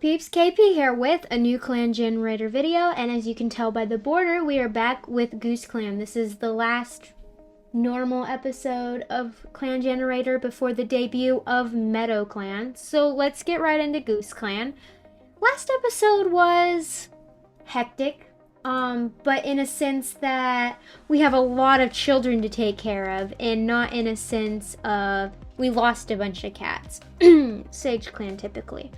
peeps, KP here with a new clan generator video, and as you can tell by the border, we are back with GooseClan. This is the last normal episode of clan generator before the debut of Meadow Clan. So let's get right into GooseClan. Last episode was hectic, but in a sense that we have a lot of children to take care of, and not in a sense of we lost a bunch of cats. Sage Clan typically.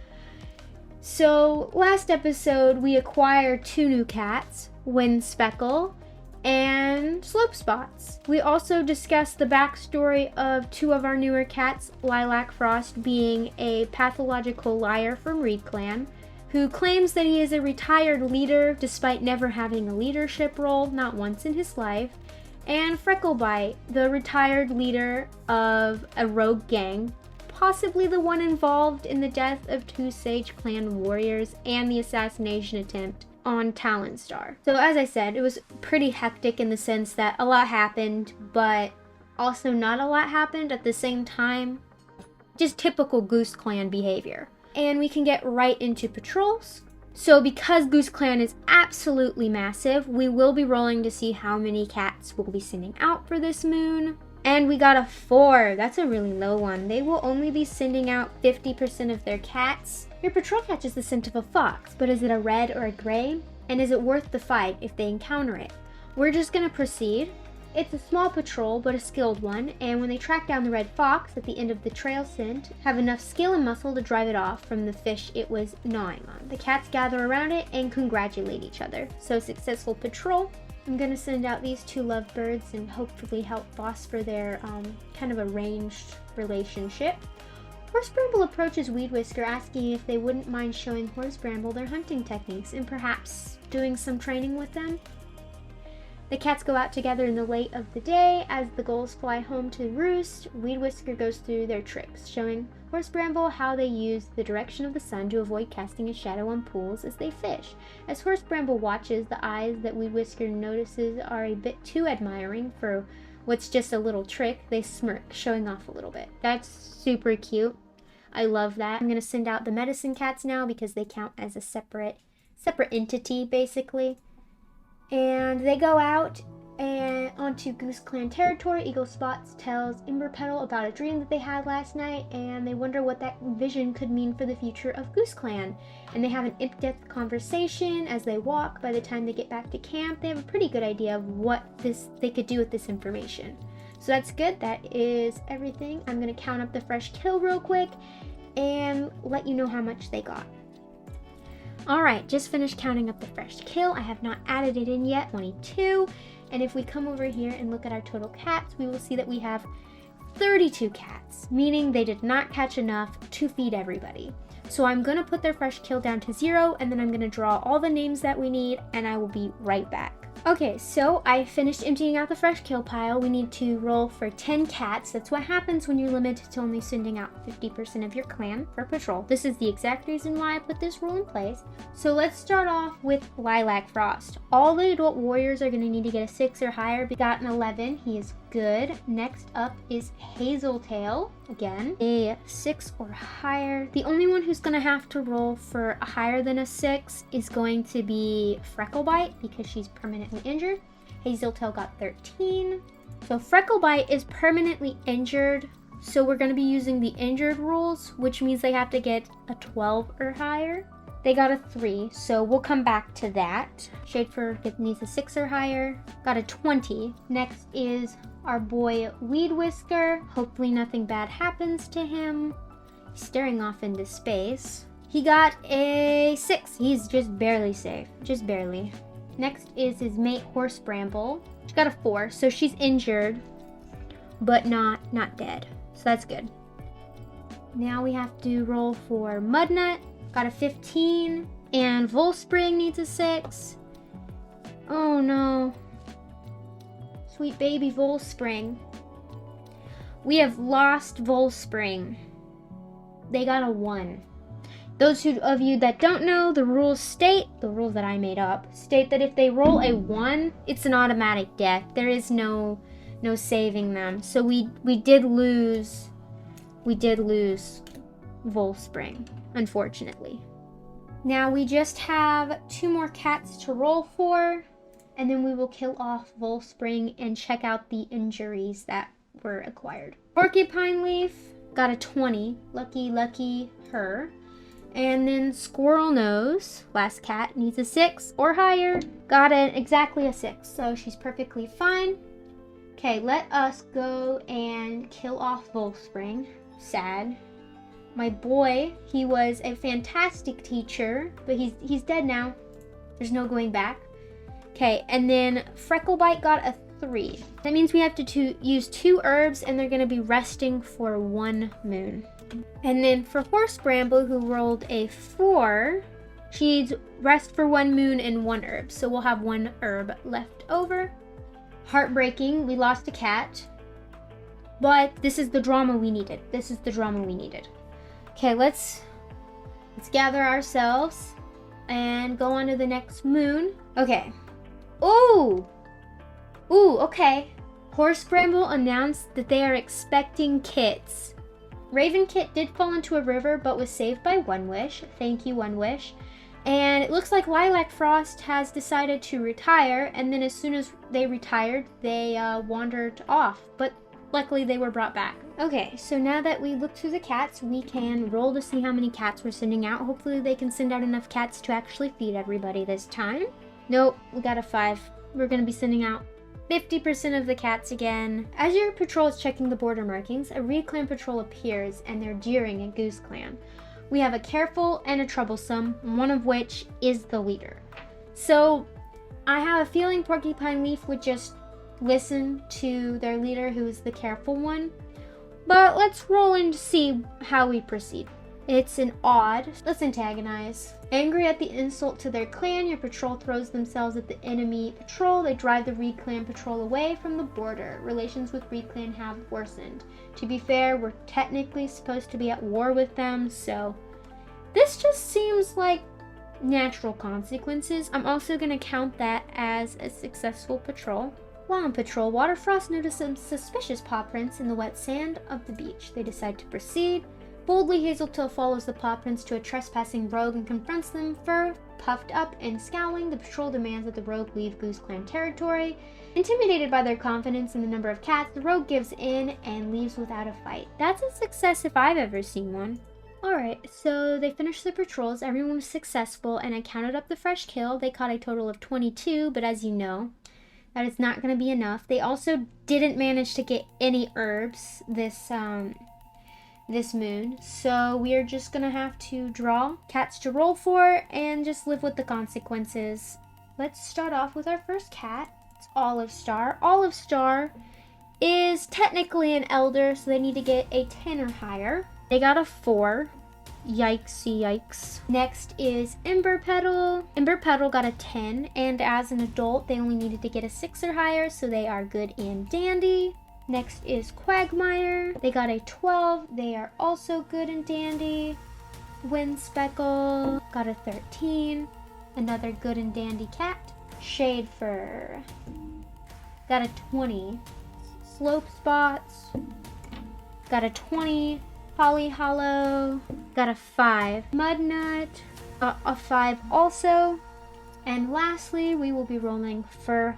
So last episode we acquired 2 new cats, Wind Speckle and Slope Spots. We also discussed the backstory of 2 of our newer cats, Lilac Frost being a pathological liar from Reed Clan, who claims that he is a retired leader despite never having a leadership role, not once in his life, and Frecklebite, the retired leader of a rogue gang, possibly the one involved in the death of 2 Sage Clan warriors and the assassination attempt on Talonstar. So as I said, it was pretty hectic in the sense that a lot happened, but also not a lot happened at the same time. Just typical GooseClan behavior. And we can get right into patrols. So because GooseClan is absolutely massive, we will be rolling to see how many cats we'll be sending out for this moon. And we got a 4. That's a really low one. They will only be sending out 50% of their cats. Your patrol catches the scent of a fox, but is it a red or a gray? And is it worth the fight if they encounter it? We're just gonna proceed. It's a small patrol, but a skilled one, and when they track down the red fox at the end of the trail scent, have enough skill and muscle to drive it off from the fish it was gnawing on. The cats gather around it and congratulate each other. So successful patrol. I'm gonna send out these 2 lovebirds and hopefully help foster their kind of arranged relationship. Horse Bramble approaches Weed Whisker asking if they wouldn't mind showing Horse Bramble their hunting techniques and perhaps doing some training with them. The cats go out together in the late of the day. As the gulls fly home to roost, Weed Whisker goes through their tricks, showing Horse Bramble how they use the direction of the sun to avoid casting a shadow on pools as they fish. As Horse Bramble watches, the eyes that Weed Whisker notices are a bit too admiring for what's just a little trick. They smirk, showing off a little bit. That's super cute. I love that. I'm going to send out the medicine cats now because they count as a separate entity, basically. And they go out and onto GooseClan territory. Eagle Spots tells Ember Petal about a dream that they had last night, and they wonder what that vision could mean for the future of GooseClan. And they have an in-depth conversation as they walk. By the time they get back to camp, they have a pretty good idea of what they could do with this information. So that's good. That is everything. I'm going to count up the fresh kill real quick and let you know how much they got. Alright, just finished counting up the fresh kill. I have not added it in yet, 22. And if we come over here and look at our total cats, we will see that we have 32 cats, meaning they did not catch enough to feed everybody. So I'm going to put their fresh kill down to 0, and then I'm going to draw all the names that we need, and I will be right back. Okay, so I finished emptying out the fresh kill pile. We need to roll for 10 cats. That's what happens when you're limited to only sending out 50% of your clan for patrol. This is the exact reason why I put this rule in place. So let's start off with Lilac Frost. All the adult warriors are going to need to get a 6 or higher. We got an 11. He is good. Next up is Hazeltail. Again, a 6 or higher. The only one who's going to have to roll for a higher than a 6 is going to be Frecklebite because she's permanently injured. Hazeltail got 13. So Frecklebite is permanently injured, so we're going to be using the injured rules, which means they have to get a 12 or higher. They got a 3, so we'll come back to that. Shadefur needs a 6 or higher. Got a 20. Next is our boy Weed Whisker. Hopefully nothing bad happens to him. He's staring off into space. He got a 6. He's just barely safe. Just barely. Next is his mate Horse Bramble. She got a 4, so she's injured, but not dead. So that's good. Now we have to roll for Mudnut. Got a 15, and Volspring needs a 6. Oh no. Sweet baby Volspring. We have lost Volspring. They got a 1. Those of you that don't know, the rules that I made up, state that if they roll a 1, it's an automatic death. There is no saving them. So we did lose Volspring, unfortunately. Now we just have 2 more cats to roll for, and then we will kill off Volspring and check out the injuries that were acquired. Porcupine Leaf got a 20. Lucky her. And then Squirrel Nose, last cat, needs a 6 or higher. Got exactly a 6, so she's perfectly fine. Okay, let us go and kill off Volspring. Sad. My boy, he was a fantastic teacher, but he's dead now. There's no going back. Okay, and then Frecklebite got a 3. That means we have to use 2 herbs, and they're going to be resting for 1 moon. And then for Horse Bramble, who rolled a 4, she needs rest for 1 moon and 1 herb. So we'll have 1 herb left over. Heartbreaking, we lost a cat. But this is the drama we needed. Okay, let's gather ourselves and go on to the next moon. Okay. Ooh, okay. Horse Bramble announced that they are expecting kits. Raven Kit did fall into a river, but was saved by One Wish. Thank you, One Wish. And it looks like Lilac Frost has decided to retire, and then as soon as they retired, they wandered off. But luckily, they were brought back. Okay, so now that we look through the cats, we can roll to see how many cats we're sending out. Hopefully, they can send out enough cats to actually feed everybody this time. Nope, we got a 5. We're going to be sending out 50% of the cats again. As your patrol is checking the border markings, a Reed Clan patrol appears and they're jeering at GooseClan. We have a careful and a troublesome, one of which is the leader. So I have a feeling Porcupine Leaf would just listen to their leader, who is the careful one. But let's roll in to see how we proceed. It's an odd. Let's antagonize. Angry at the insult to their clan, your patrol throws themselves at the enemy patrol. They drive the Reed Clan patrol away from the border. Relations with Reed Clan have worsened. To be fair, we're technically supposed to be at war with them, so this just seems like natural consequences. I'm also going to count that as a successful patrol. While on patrol, Waterfrost noticed some suspicious paw prints in the wet sand of the beach. They decide to proceed. Boldly, Hazeltail follows the paw prints to a trespassing rogue and confronts them. Fur puffed up and scowling, the patrol demands that the rogue leave GooseClan territory. Intimidated by their confidence in the number of cats, the rogue gives in and leaves without a fight. That's a success if I've ever seen one. Alright, so they finished their patrols, everyone was successful, and I counted up the fresh kill. They caught a total of 22, but as you know, that is not going to be enough. They also didn't manage to get any herbs this moon, so we are just gonna have to draw cats to roll for and just live with the consequences. Let's start off with our first cat. It's Olive Star. Olive Star is technically an elder, so they need to get a 10 or higher. They got a 4. Yikes. Next is Ember Petal. Ember Petal got a 10, and as an adult, they only needed to get a 6 or higher, so they are good and dandy. Next is Quagmire. They got a 12. They are also good and dandy. Windspeckle got a 13. Another good and dandy cat. Shadefur got a 20. Slope Spots got a 20. Holly Hollow got a 5. Mudnut got a 5 also. And lastly, we will be rolling for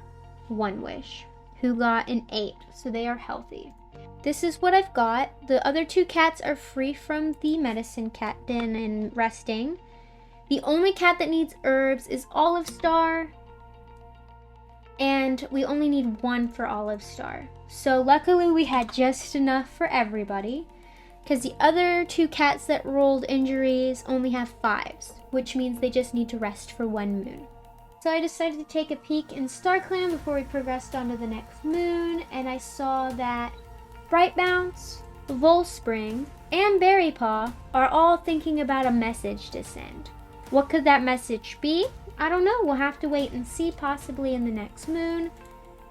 One Wish, who got an 8, so they are healthy. This is what I've got. The other 2 cats are free from the medicine cat den and resting. The only cat that needs herbs is Olive Star, and we only need 1 for Olive Star. So luckily we had just enough for everybody, because the other 2 cats that rolled injuries only have 5s, which means they just need to rest for 1 moon. So I decided to take a peek in StarClan before we progressed on to the next moon, and I saw that Bright Bounce, Volspring, and Berry Paw are all thinking about a message to send. What could that message be? I don't know. We'll have to wait and see, possibly in the next moon.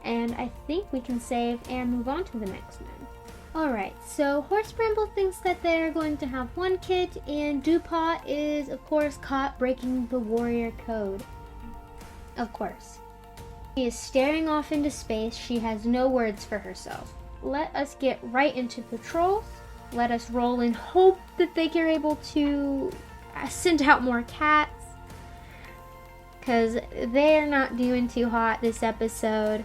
And I think we can save and move on to the next moon. Alright, so Horse Bramble thinks that they're going to have 1 kit, and Dupaw is, of course, caught breaking the warrior code. Of course. She is staring off into space. She has no words for herself. Let us get right into patrols. Let us roll and hope that they are able to send out more cats. because they're not doing too hot this episode.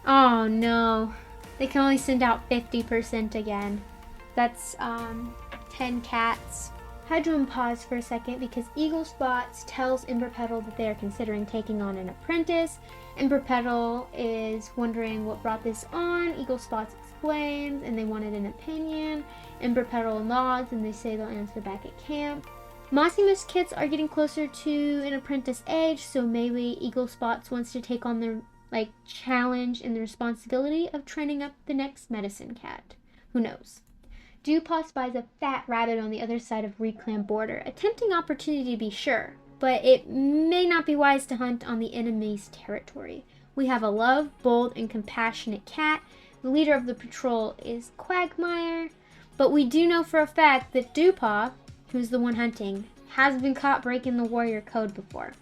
Oh no, they can only send out 50% again. That's 10 cats. Had to pause for a second because Eagle Spots tells Ember Petal that they are considering taking on an apprentice. Ember Petal is wondering what brought this on. Eagle Spots explains and they wanted an opinion. Ember Petal nods and they say they'll answer back at camp. Mossy Mist kits are getting closer to an apprentice age, so maybe Eagle Spots wants to take on the challenge and the responsibility of training up the next medicine cat. Who knows? Dewpaw spies a fat rabbit on the other side of GooseClan border, a tempting opportunity to be sure, but it may not be wise to hunt on the enemy's territory. We have a love, bold, and compassionate cat. The leader of the patrol is Quagmire, but we do know for a fact that Dewpaw, who's the one hunting, has been caught breaking the warrior code before.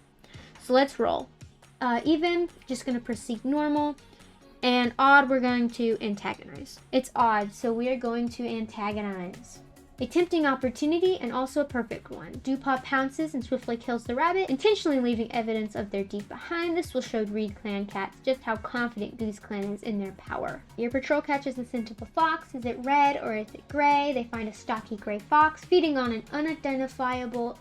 So let's roll. Even, just going to proceed normal. And odd, we're going to antagonize. It's odd, so we are going to antagonize. A tempting opportunity and also a perfect one. Dewpaw pounces and swiftly kills the rabbit, intentionally leaving evidence of their deed behind. This will show GooseClan cats just how confident GooseClan is in their power. Your patrol catches the scent of a fox. Is it red or is it gray? They find a stocky gray fox feeding on an unidentifiable,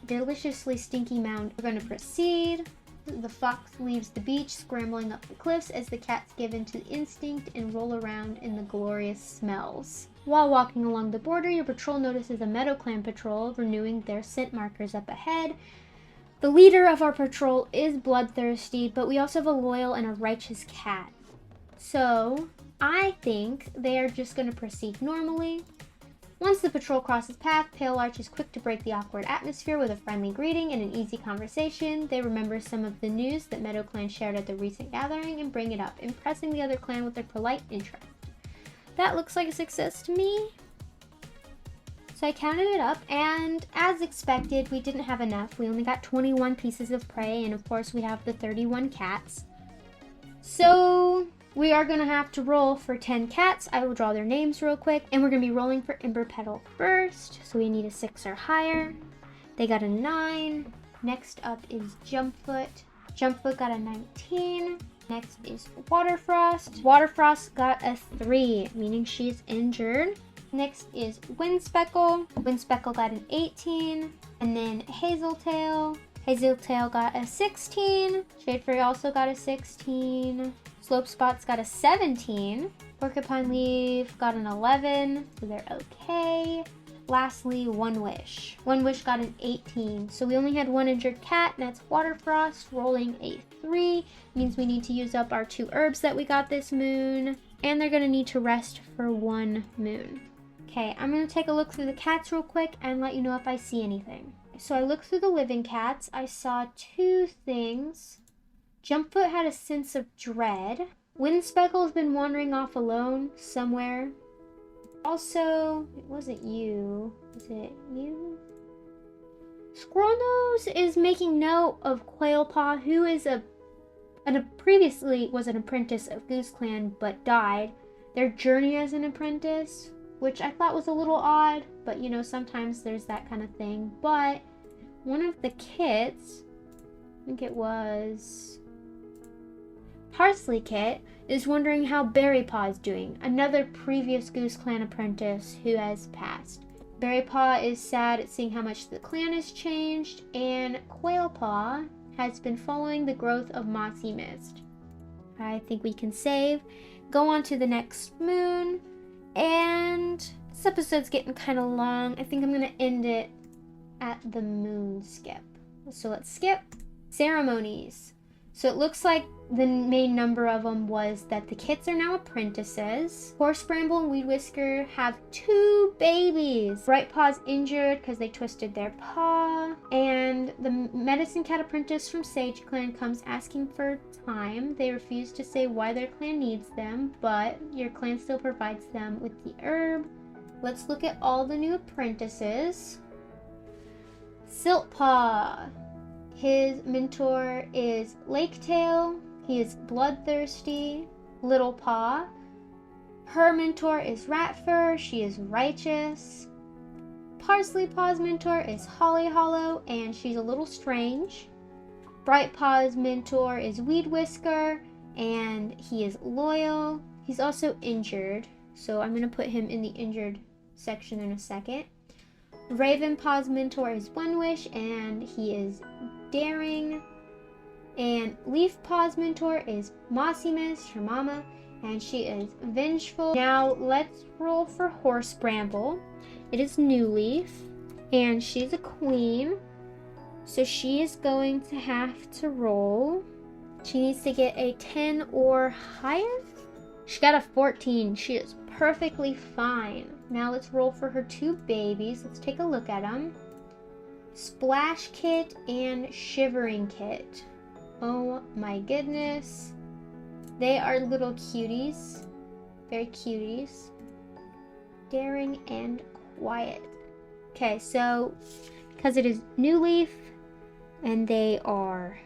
deliciously stinky mound. We're going to proceed. The fox leaves the beach, scrambling up the cliffs as the cats give in to instinct and roll around in the glorious smells. While walking along the border, your patrol notices a MeadowClan patrol renewing their scent markers up ahead. The leader of our patrol is bloodthirsty, but we also have a loyal and a righteous cat. So, I think they are just going to proceed normally. Once the patrol crosses path, Pale Arch is quick to break the awkward atmosphere with a friendly greeting and an easy conversation. They remember some of the news that MeadowClan shared at the recent gathering and bring it up, impressing the other clan with their polite interest. That looks like a success to me. So I counted it up, and as expected, we didn't have enough. We only got 21 pieces of prey, and of course we have the 31 cats. So we are going to have to roll for 10 cats. I will draw their names real quick. And we're going to be rolling for Ember Petal first. So we need a 6 or higher. They got a 9. Next up is Jumpfoot. Jumpfoot got a 19. Next is Waterfrost. Waterfrost got a 3, meaning she's injured. Next is Windspeckle. Windspeckle got an 18. And then Hazeltail. Hazeltail got a 16. Shadefairy also got a 16. Slopespot's got a 17. Porcupine Leaf got an 11, so they're okay. Lastly, One Wish. One Wish got an 18, so we only had one injured cat, and that's Waterfrost, rolling a 3. Means we need to use up our 2 herbs that we got this moon, and they're gonna need to rest for 1 moon. Okay, I'm gonna take a look through the cats real quick and let you know if I see anything. So I looked through the living cats. I saw 2 things. Jumpfoot had a sense of dread. Windspeckle's been wandering off alone somewhere. Also, it wasn't you. Was it you? Squirrelnose is making note of Quailpaw, who is previously was an apprentice of GooseClan but died. Their journey as an apprentice, which I thought was a little odd, but you know, sometimes there's that kind of thing. But one of the kits, I think it was Parsley Kit, is wondering how Berrypaw is doing, another previous GooseClan apprentice who has passed. Berrypaw is sad at seeing how much the clan has changed, and Quailpaw has been following the growth of Mossy Mist. I think we can save, go on to the next moon, and this episode's getting kind of long. I think I'm going to end it at the moon skip. So let's skip. Ceremonies. So it looks like the main number of them was that the kits are now apprentices. Horse Bramble and Weed Whisker have 2 babies. Bright Paw's injured because they twisted their paw. And the Medicine Cat apprentice from Sage Clan comes asking for time. They refuse to say why their clan needs them, but your clan still provides them with the herb. Let's look at all the new apprentices. Siltpaw. His mentor is Laketail. He is bloodthirsty. Little Paw. Her mentor is Ratfur. She is righteous. Parsley Paw's mentor is Holly Hollow, and she's a little strange. Bright Paw's mentor is Weed Whisker, and he is loyal. He's also injured, so I'm going to put him in the injured section in a second. Raven Paw's mentor is One Wish, and he is daring. And Leaf Paw's mentor is Mossy Miss, her mama, and she is vengeful. Now let's roll for Horse Bramble. It is New Leaf, and she's a queen, so she is going to have to roll. She needs to get a 10 or higher. She got a 14. She is perfectly fine. Now let's roll for her 2 babies. Let's take a look at them. Splash Kit and Shivering Kit. Oh my goodness. They are little cuties. Very cuties. Daring and quiet. Okay, so because it is New Leaf and they are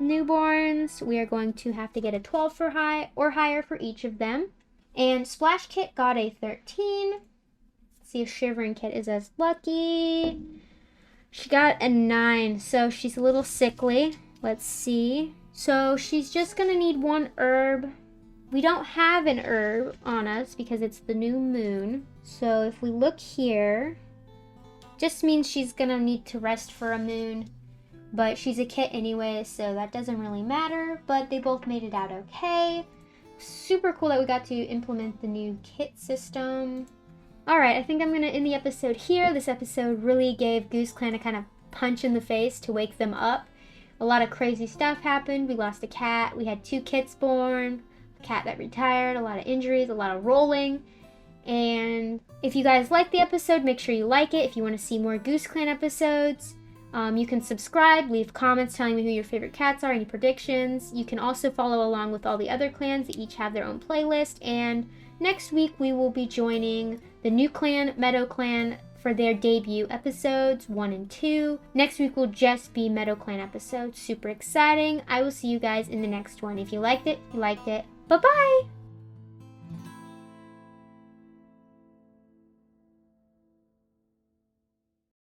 newborns, we are going to have to get a 12 for high or higher for each of them. And Splash Kit got a 13. Let's see if Shivering Kit is as lucky. She got a 9, so she's a little sickly. Let's see. So she's just gonna need 1 herb. We don't have an herb on us because it's the new moon. So if we look here, just means she's gonna need to rest for a moon. But she's a kit anyway, so that doesn't really matter. But they both made it out okay. Super cool that we got to implement the new kit system. Alright, I think I'm gonna end the episode here. This episode really gave GooseClan a kind of punch in the face to wake them up. A lot of crazy stuff happened. We lost a cat. We had 2 kits born. A cat that retired. A lot of injuries. A lot of rolling. And if you guys like the episode, make sure you like it. If you want to see more GooseClan episodes, you can subscribe, leave comments telling me who your favorite cats are, any predictions. You can also follow along with all the other clans that each have their own playlist. And next week we will be joining the new clan, Meadow Clan, for their debut episodes 1 and 2. Next week will just be Meadow Clan episodes. Super exciting. I will see you guys in the next one. If you liked it, you liked it. Bye-bye!